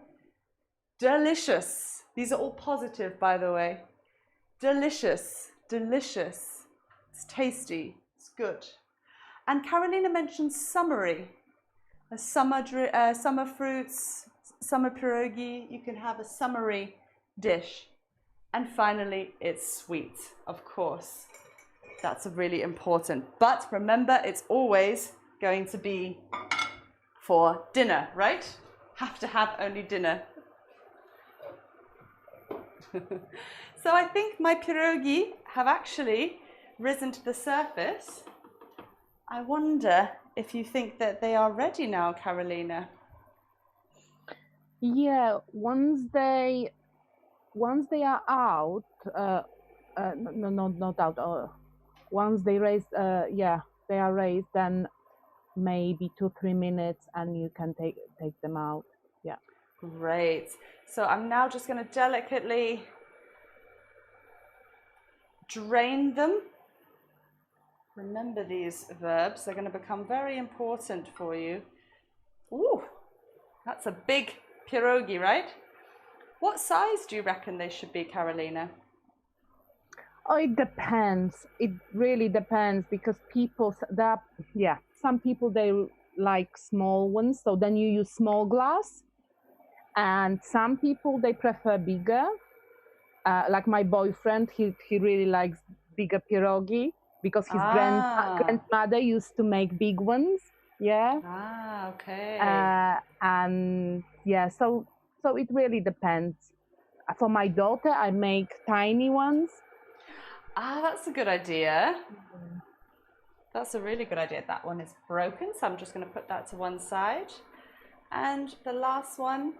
Delicious. These are all positive, by the way. Delicious, delicious. It's tasty, it's good. And Karolina mentioned summery. Summer fruits, summer pierogi. You can have a summery dish. And finally, it's sweet, of course. That's really important. But remember, it's always going to be for dinner, right? Have to have only dinner. So I think my pierogi have actually risen to the surface. I wonder if you think that they are ready now, Karolina. Yeah, once they are out, not out. Once they raise, they are raised, then maybe 2-3 minutes, and you can take them out. Yeah. Great. So I'm now just going to delicately drain them. Remember these verbs, they're going to become very important for you. Ooh, that's a big pierogi, right? What size do you reckon they should be, Karolina? Oh, it depends. It really depends, because some people, they like small ones, so then you use small glass. And some people, they prefer bigger. Like my boyfriend, he really likes bigger pierogi, because his grandmother used to make big ones. Yeah. Ah, okay. And yeah, so it really depends. For my daughter, I make tiny ones. Ah, that's a good idea. That's a really good idea. That one is broken, so I'm just going to put that to one side. And the last one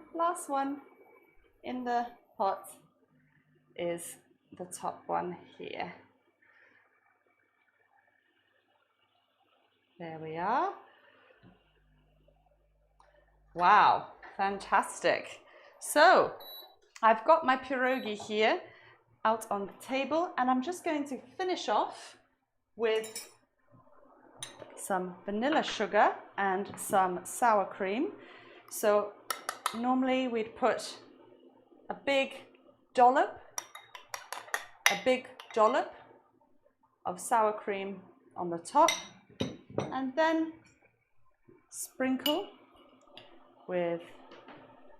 in the pot is the top one here. There we are. Wow, fantastic. So I've got my pierogi here out on the table, and I'm just going to finish off with some vanilla sugar and some sour cream. So normally we'd put a big dollop of sour cream on the top, and then sprinkle with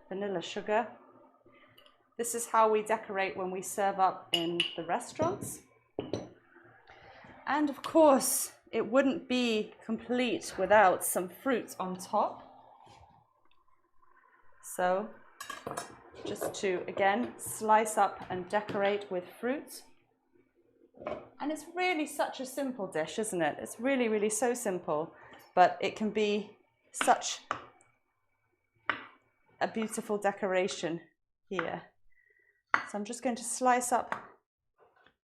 vanilla sugar. This is how we decorate when we serve up in the restaurants. And of course, it wouldn't be complete without some fruit on top. So just to, again, slice up and decorate with fruit. And it's really such a simple dish, isn't it? It's really, really so simple, but it can be such a beautiful decoration here. So I'm just going to slice up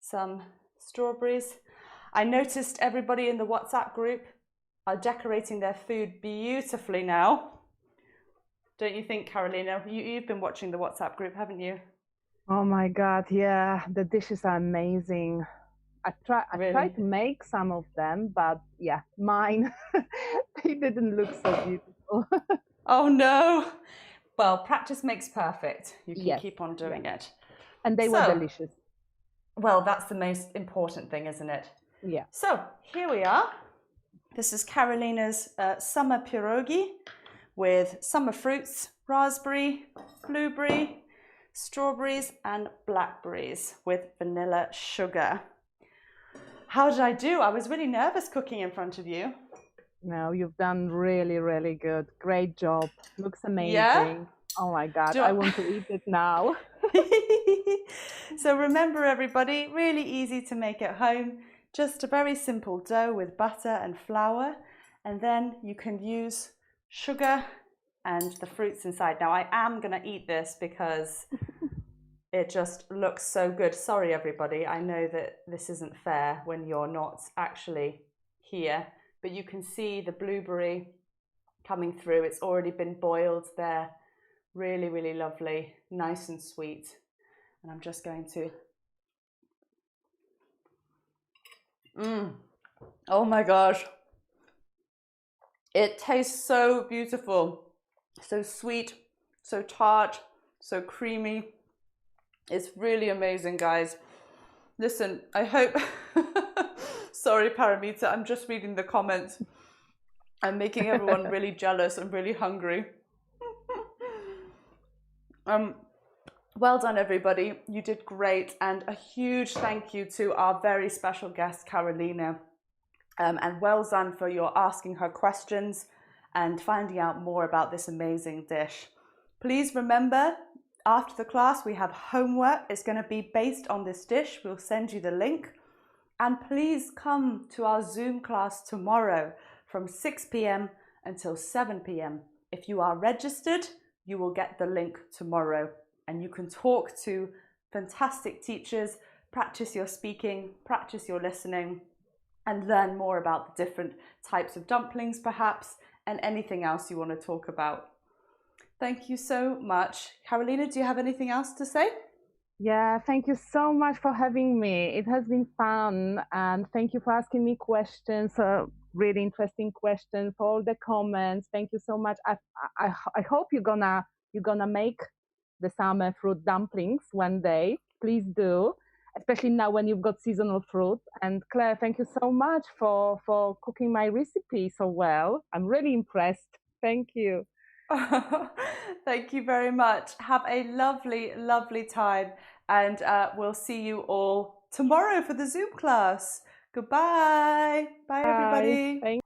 some strawberries. I noticed everybody in the WhatsApp group are decorating their food beautifully now. Don't you think, Karolina? You've been watching the WhatsApp group, haven't you? Oh my God, yeah, the dishes are amazing. I tried to make some of them, but yeah, mine, they didn't look so beautiful. Oh no. Well, practice makes perfect. You can keep on doing it. And they were delicious. Well, that's the most important thing, isn't it? Yeah. So here we are. This is Karolina's summer pierogi with summer fruits, raspberry, blueberry, strawberries and blackberries with vanilla sugar. How did I do? I was really nervous cooking in front of you. No, you've done really, really good. Great job. Looks amazing. Yeah? Oh my God, I want to eat it now. So remember everybody, really easy to make at home. Just a very simple dough with butter and flour. And then you can use sugar and the fruits inside. Now I am going to eat this because it just looks so good. Sorry everybody, I know that this isn't fair when you're not actually here. But you can see the blueberry coming through. It's already been boiled there. Really, really lovely, nice and sweet. And I'm just going to, oh my gosh. It tastes so beautiful, so sweet, so tart, so creamy. It's really amazing, guys. Listen, I hope, sorry Paramita, I'm just reading the comments. I'm making everyone really jealous and really hungry. Well done, everybody. You did great. And a huge thank you to our very special guest, Karolina. And well done for your asking her questions and finding out more about this amazing dish. Please remember, after the class, we have homework. It's going to be based on this dish. We'll send you the link. And please come to our Zoom class tomorrow from 6 p.m. until 7 p.m. If you are registered, you will get the link tomorrow. And you can talk to fantastic teachers, practice your speaking, practice your listening, and learn more about the different types of dumplings perhaps, and anything else you want to talk about. Thank you so much. Karolina, do you have anything else to say? Yeah, thank you so much for having me. It has been fun, and thank you for asking me questions, really interesting questions, for all the comments. Thank you so much. I hope you're gonna make the summer fruit dumplings one day. Please do, especially now when you've got seasonal fruit. And Claire, thank you so much for cooking my recipe so well. I'm really impressed. Thank you. Thank you very much. Have a lovely, lovely time. And we'll see you all tomorrow for the Zoom class. Goodbye. Bye, everybody. Thank